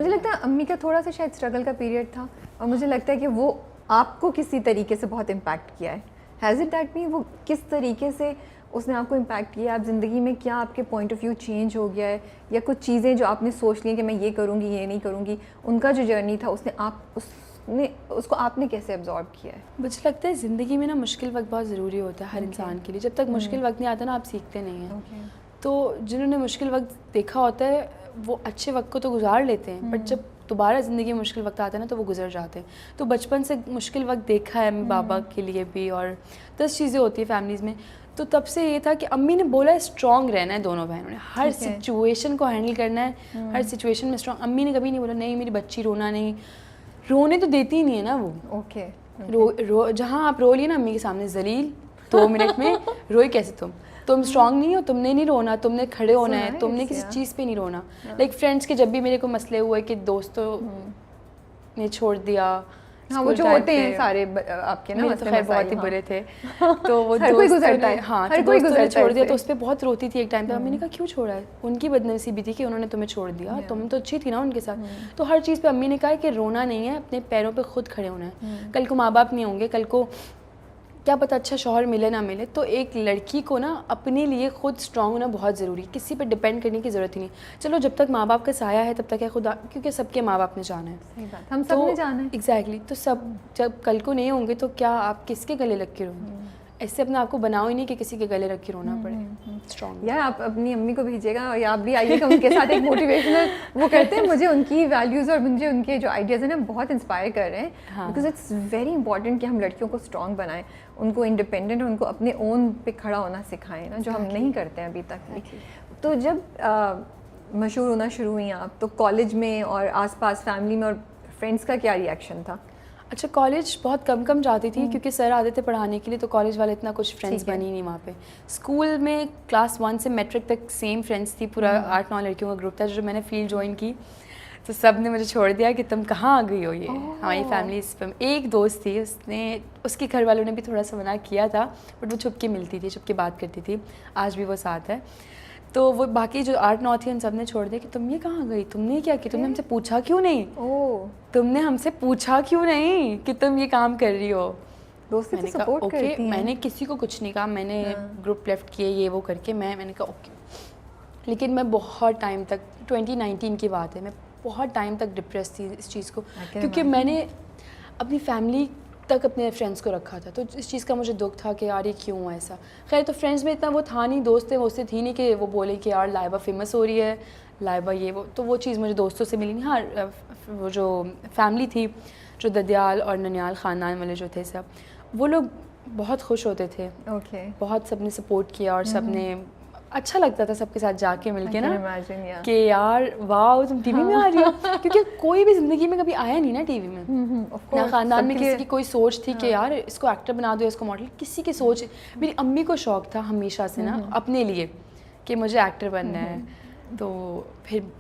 मुझे लगता है अम्मी का थोड़ा सा शायद स्ट्रगल का पीरियड था और मुझे लगता है कि वो आपको किसी तरीके से बहुत इम्पैक्ट किया है। हैज़ इट दैट मीन वो किस तरीके से उसने आपको इम्पैक्ट किया? आप ज़िंदगी में क्या आपके पॉइंट ऑफ व्यू चेंज हो गया है, या कुछ चीज़ें जो आपने सोच ली कि मैं ये करूँगी ये नहीं करूँगी, उनका जो जर्नी था उसको आपने कैसे एब्जॉर्ब किया है? मुझे लगता है ज़िंदगी में ना मुश्किल वक्त बहुत ज़रूरी होता है हर इंसान के लिए। जब तक मुश्किल वक्त नहीं आता ना, आप सीखते नहीं हैं। तो जिन्होंने मुश्किल वक्त देखा होता है वो अच्छे वक्त को तो गुजार लेते हैं, बट जब दोबारा ज़िंदगी में मुश्किल वक्त आता है ना तो वो गुजर जाते हैं। तो बचपन से मुश्किल वक्त देखा है मेरे बाबा के लिए भी, और 10 चीज़ें होती है फैमिलीज़ में। तो तब से ये था कि अम्मी ने बोला है स्ट्रॉन्ग रहना है, दोनों बहनों ने हर सिचुएशन को हैंडल करना है, हर सिचुएशन में स्ट्रॉन्ग। अम्मी ने कभी नहीं बोला नहीं मेरी बच्ची रोना नहीं, रोने तो देती ही नहीं है ना वो। जहाँ आप रो लिए ना अम्मी के सामने जलील 2 मिनट में, रोई कैसे तुम स्ट्रांग नहीं हो, तुमने नहीं रोना, तुमने खड़े होना है, तुमने किसी चीज़ पे नहीं रोना। लाइक फ्रेंड्स के जब भी मेरे को मसले हुए कि दोस्तों ने छोड़ दिया, हाँ वो जो होते हैं सारे आपके ना तो खैर बहुत ही बुरे थे तो वो हर कोई गुजरता है, हाँ हर कोई गुजरता है, छोड़ दिया तो उस पर बहुत रोती थी एक टाइम पे। मैंने कहा क्यों छोड़ा है, उनकी बदनसीबी थी कि उन्होंने तुम्हें छोड़ दिया, तुम तो अच्छी थी ना उनके साथ। तो हर चीज़ पे अम्मी ने कहा कि रोना नहीं है, अपने पैरों पे खुद खड़े होना है। कल को माँ बाप नहीं होंगे, कल को क्या पता अच्छा शौहर मिले ना मिले, तो एक लड़की को ना अपने लिए खुद स्ट्रांग होना बहुत ज़रूरी है। किसी पे डिपेंड करने की ज़रूरत ही नहीं। चलो जब तक माँ बाप का साया है तब तक है खुदा, क्योंकि सबके माँ बाप ने जाना है। सही बात, हम सब ने जाना है। एग्जैक्टली। तो सब जब कल को नहीं होंगे तो क्या आप किसके गले लग के रोएंगे? ऐसे अपने आप को बनाओ ही नहीं कि किसी के गले रख के रोना पड़े। स्ट्रॉन्ग यार आप अपनी अम्मी को भेजिएगा या आप भी आइएगा उनके साथ, एक मोटिवेशनल वो करते हैं। मुझे उनकी वैल्यूज़ और मुझे उनके जो आइडियाज़ हैं ना बहुत इंस्पायर कर रहे हैं, बिकॉज इट्स वेरी इंपॉर्टेंट कि हम लड़कियों को स्ट्रॉन्ग बनाएं, उनको इंडिपेंडेंट, उनको अपने ओन पे खड़ा होना सिखाएं ना, जो हम नहीं करते हैं अभी तक। तो जब मशहूर होना शुरू हुई आप, तो कॉलेज में और आसपास फैमिली में और फ्रेंड्स का क्या रिएक्शन था? अच्छा, कॉलेज बहुत कम जाती थी क्योंकि सर आते थे पढ़ाने के लिए, तो कॉलेज वाले इतना कुछ फ्रेंड्स बनी नहीं वहाँ पे। स्कूल में क्लास 1 से मैट्रिक तक सेम फ्रेंड्स थी, पूरा 8-9 लड़कियों का ग्रुप था। जो मैंने फील्ड ज्वाइन की तो सब ने मुझे छोड़ दिया कि तुम कहाँ आ गई हो। ये हमारी फैमिली एक दोस्त थी, उसके घर वालों ने भी थोड़ा सा मना किया था, बट वो छुप के मिलती थी, छुप के बात करती थी, आज भी वो साथ है। तो वो बाकी जो 8-9 थी उन सब ने छोड़ दिया कि तुम ये कहाँ गई, तुमने क्या किया, तुमने हमसे पूछा क्यों नहीं, तुमने हमसे पूछा क्यों नहीं कि तुम ये काम कर रही हो। दोस्ती मैंने तो कहा सपोर्ट ओके, करती हैं। मैंने किसी को कुछ नहीं कहा, मैंने ग्रुप लेफ्ट किए ये वो करके मैंने कहा ओके। लेकिन मैं बहुत टाइम तक, 2019 की बात है, मैं बहुत टाइम तक डिप्रेस थी इस चीज़ को, क्योंकि मैंने अपनी फैमिली तक अपने फ्रेंड्स को रखा था। तो इस चीज़ का मुझे दुख था कि यार ये क्यों हुआ ऐसा। खैर तो फ्रेंड्स में इतना वो था नहीं, दोस्त थे वो उससे थी नहीं कि वो बोले कि यार लाइबा फेमस हो रही है, लाइबा ये वो, तो वो चीज़ मुझे दोस्तों से मिली नहीं। हाँ वो जो फैमिली थी, जो ददियाल और ननियाल ख़ानदान वाले जो थे सब, वो लोग बहुत खुश होते थे। बहुत सबने सपोर्ट किया और सबने अच्छा लगता था सबके साथ जाके मिलके ना कि यार वाह तुम टीवी में आ रही हो, क्योंकि कोई भी ज़िंदगी में कभी आया नहीं ना टीवी में। ना ख़ानदान में किसी की कोई सोच थी कि यार इसको एक्टर बना दो, इसको मॉडल, किसी की सोच। मेरी अम्मी को शौक़ था हमेशा से ना अपने लिए कि मुझे एक्टर बनना है। तो फिर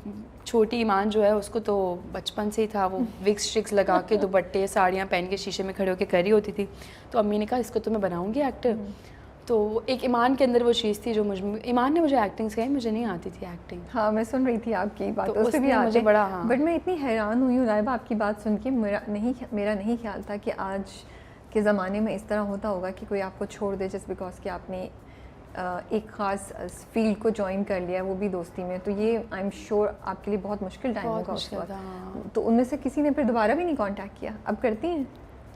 छोटी ईमान जो है उसको तो बचपन से ही था, वो विक्स स्ट्रिक्स लगा के दुपट्टे साड़ियाँ पहन के शीशे में खड़े होकर कर रही होती थी। तो अम्मी ने कहा इसको तो मैं बनाऊँगी एक्टर। तो एक ईमान के अंदर वो चीज़ थी जो ईमान ने मुझे एक्टिंग सिखाई, मुझे नहीं आती थी एक्टिंग। हाँ मैं सुन रही थी आपकी बात, तो उससे भी मुझे बड़ा हाँ। बट मैं इतनी हैरान हुई हूँ लाइबा आपकी बात सुन के। मेरा नहीं ख्याल था कि आज के ज़माने में इस तरह होता होगा कि कोई आपको छोड़ दे जस्ट बिकॉज कि आपने एक ख़ास फील्ड को ज्वाइन कर लिया, वो भी दोस्ती में। तो ये आई एम श्योर आपके लिए बहुत मुश्किल टाइम होगा उस वक्त। तो उनमें से किसी ने फिर दोबारा भी नहीं कांटेक्ट किया? अब करती हैं?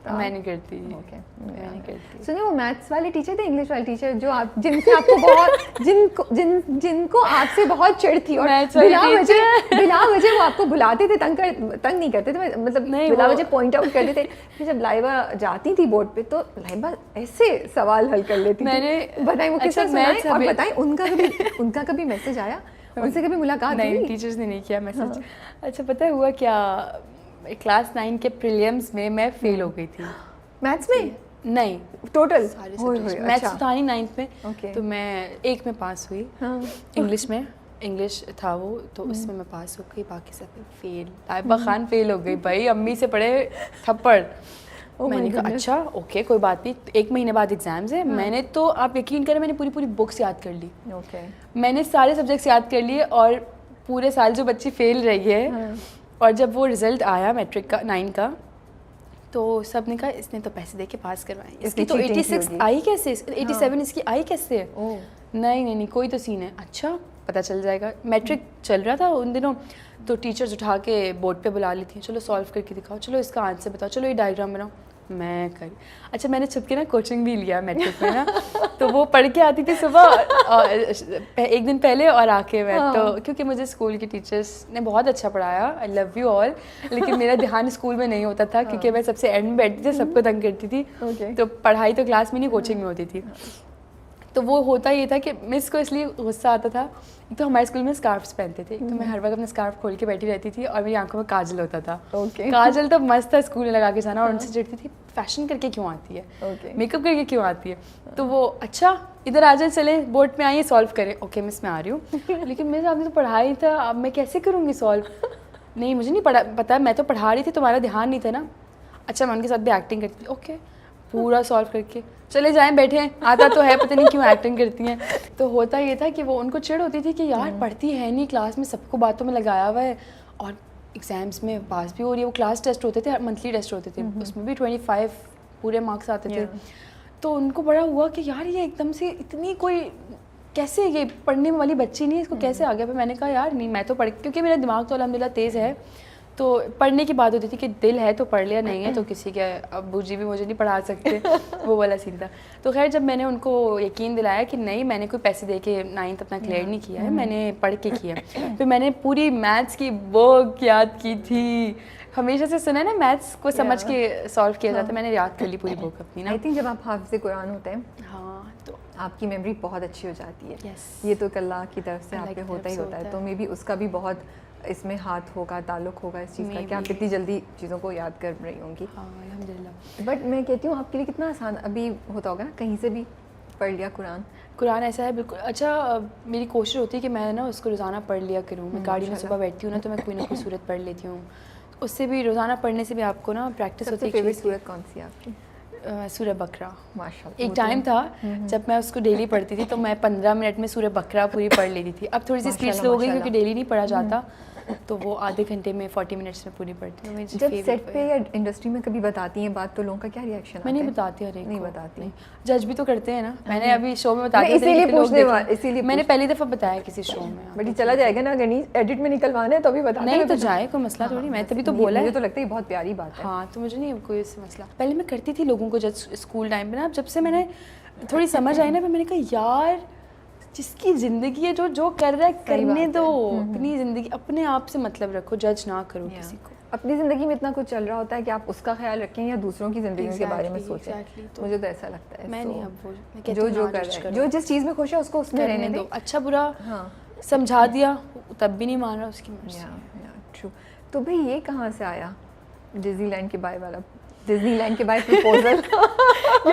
मैं नहीं करती। ओके, मैं नहीं करती। सुनिए वो मैथ्स वाले टीचर थे, इंग्लिश वाले टीचर, जो आप जिनसे आपको बहुत जिनको आपसे बहुत चिढ़ थी और बिना वजह वो आपको बुलाते थे, तंग नहीं करते थे, मतलब बिना वजह पॉइंट आउट करते थे। फिर जब लाइबा जाती थी बोर्ड पे तो लाइबा ऐसे सवाल हल कर लेती थी। बताएं वो किससे सुनाएं, और बताएं उनका कभी मैसेज आया, उनसे कभी मुलाकात हुई? नहीं, टीचर्स ने नहीं किया मैसेज। अच्छा पता है हुआ क्या, क्लास 9 के प्रीलिम्स में मैं फेल हो गई थी। मैथ्स में? नहीं, टोटल मैथ्स था नहीं 9th में। तो मैं एक में पास हुई, इंग्लिश में, इंग्लिश था वो, तो उसमें मैं पास हो गई, बाकी सब फेल। लाइबा खान फेल हो गई भाई, अम्मी से पड़े थप्पड़। मैंने कहा अच्छा ओके कोई बात नहीं, 1 महीने बाद एग्जाम्स है। मैंने तो आप यकीन करें मैंने पूरी बुक्स याद कर ली। मैंने सारे सब्जेक्ट्स याद कर लिए, और पूरे साल जो बच्ची फेल रही है और जब वो रिज़ल्ट आया मैट्रिक का 9 का, तो सब ने कहा इसने तो पैसे दे के पास करवाए, इसकी तो 86 आई कैसे, 87 इसकी आई कैसे। नहीं कोई तो सीन है। अच्छा पता चल जाएगा। मैट्रिक चल रहा था उन दिनों, तो टीचर्स उठा के बोर्ड पे बुला ली थी, चलो सॉल्व करके दिखाओ, चलो इसका आंसर बताओ, चलो ये डायग्राम बनाओ। मैं कर अच्छा मैंने छुप के ना कोचिंग भी लिया मैट्रिक में ना, तो वो पढ़ के आती थी सुबह एक दिन पहले और आके मैं तो, क्योंकि मुझे स्कूल के टीचर्स ने बहुत अच्छा पढ़ाया, आई लव यू ऑल, लेकिन मेरा ध्यान स्कूल में नहीं होता था क्योंकि मैं सबसे एंड में बैठती थी, सबको तंग करती थी। तो पढ़ाई तो क्लास में नहीं, कोचिंग में होती थी। तो वो होता ये था कि मिस को इसलिए गुस्सा आता था, तो हमारे स्कूल में स्कार्फ्स पहनते थे, तो मैं हर वक्त अपना स्कार्फ खोल के बैठी रहती थी और मेरी आंखों में काजल होता था। काजल तो मस्त था स्कूल में लगा के जाना, और उनसे चिढ़ती थी फैशन करके क्यों आती है, मेकअप करके क्यों आती है। तो वो अच्छा इधर आ जाए, चले बोर्ड में आइए सॉल्व करें। ओके मिस मैं आ रही हूँ, लेकिन मेरे आपने तो पढ़ाई था, अब मैं कैसे करूँगी सॉल्व। नहीं मुझे नहीं पता, मैं तो पढ़ा रही थी, तुम्हारा ध्यान नहीं था ना। अच्छा मैं उनके साथ भी एक्टिंग करती थी, ओके पूरा सॉल्व करके चले जाएं, बैठे हैं, आता तो है, पता नहीं क्यों एक्टिंग करती हैं। तो होता ये था कि वो उनको चिढ़ होती थी कि यार पढ़ती है नहीं, क्लास में सबको बातों में लगाया हुआ है और एग्जाम्स में पास भी हो रही है। वो क्लास टेस्ट होते थे, मंथली टेस्ट होते थे, उसमें भी 25 पूरे मार्क्स आते थे। तो उनको बड़ा हुआ कि यार ये एकदम से इतनी कोई कैसे, ये पढ़ने वाली बच्ची नहीं है, इसको कैसे आ गया। पर मैंने कहा यार नहीं मैं तो पढ़, क्योंकि मेरा दिमाग तो अल्हम्दुलिल्लाह तेज़ है, तो पढ़ने की बात होती थी कि दिल है तो पढ़ लिया, नहीं है तो किसी के अब्बू जी भी मुझे नहीं पढ़ा सकते, वो वाला सीन था। तो खैर जब मैंने उनको यकीन दिलाया कि नहीं मैंने कोई पैसे दे के 9th अपना क्लियर नहीं किया है, मैंने पढ़ के किया, फिर मैंने पूरी मैथ्स की बुक याद की थी। हमेशा से सुना है ना मैथ्स को समझ के सॉल्व किया जाता है, मैंने याद कर ली पूरी बुक अपनी ना। आई थिंक जब आप हाफ़िज़ कुरान होते हैं, हाँ, तो आपकी मेमोरी बहुत अच्छी हो जाती है। yes. ये तो अल्लाह की तरफ से आप पे होता ही होता है, तो मे बी उसका भी बहुत इसमें हाथ होगा, ताल्लुक़ होगा इस चीज़ का कि आप इतनी जल्दी चीज़ों को याद कर रही होंगी। हाँ अल्हम्दुलिल्लाह। बट मैं कहती हूँ आपके लिए कितना आसान अभी होता होगा ना, कहीं से भी पढ़ लिया कुरान ऐसा है बिल्कुल। अच्छा मेरी कोशिश होती है कि मैं ना उसको रोज़ाना पढ़ लिया करूँ। मैं गाड़ी में सुबह बैठती हूँ ना, तो मैं कोई ना कोई सूरत पढ़ लेती हूँ। उससे भी रोज़ाना पढ़ने से भी आपको ना प्रैक्टिस होती है। फेवरेट सूरत कौन सी है आपकी? सूरह बकरा। माशाल्लाह। एक टाइम था जब मैं उसको डेली पढ़ती थी, तो मैं 15 मिनट में सूरह बकरा पूरी पढ़ लेती थी। अब थोड़ी सी स्पीड स्लो हो गई क्योंकि डेली नहीं पढ़ा जाता, तो वो आधे घंटे में 40 मिनट्स में पूरी पढ़ती हूँ। जब सेट पे या इंडस्ट्री में कभी बताती हैं बात, तो लोगों का क्या रिएक्शन? मैं नहीं बताती, हर एक नहीं बताती, जज भी तो करते हैं ना। मैंने अभी शो में बता दिया, इसीलिए मैंने पहली दफ़ा बताया किसी शो में। बट चला जाएगा ना, अगर एडिट में निकलवाना है तो अभी बता नहीं तो जाए, कोई मसला थोड़ी, मैं तभी तो बोला। मुझे तो लगता है बहुत प्यारी बात है। हाँ तो मुझे नहीं कोई मसला। पहले मैं करती थी लोगों को जज स्कूल टाइम पे ना, जब से मैंने थोड़ी समझ आई ना, मैंने कहा यार जिसकी ज़िंदगी है, जो कर रहा है करने दो, अपनी ज़िंदगी अपने आप से मतलब रखो, जज ना करो किसी को। अपनी ज़िंदगी में इतना कुछ चल रहा होता है कि आप उसका ख्याल रखें या दूसरों की ज़िंदगी के बारे में सोचें। तो मुझे तो ऐसा लगता है मैं नहीं, अब वो जो कर रहा है, जो जिस चीज़ में खुश है उसको उसमें रहने दो। अच्छा बुरा समझा दिया तब भी नहीं मान रहा, उसकी मर्ज़ी। ट्रू। तो भाई ये कहाँ से आया डिज्नीलैंड के बाय वाला, डिज्नीलैंड के बाय प्रपोजल?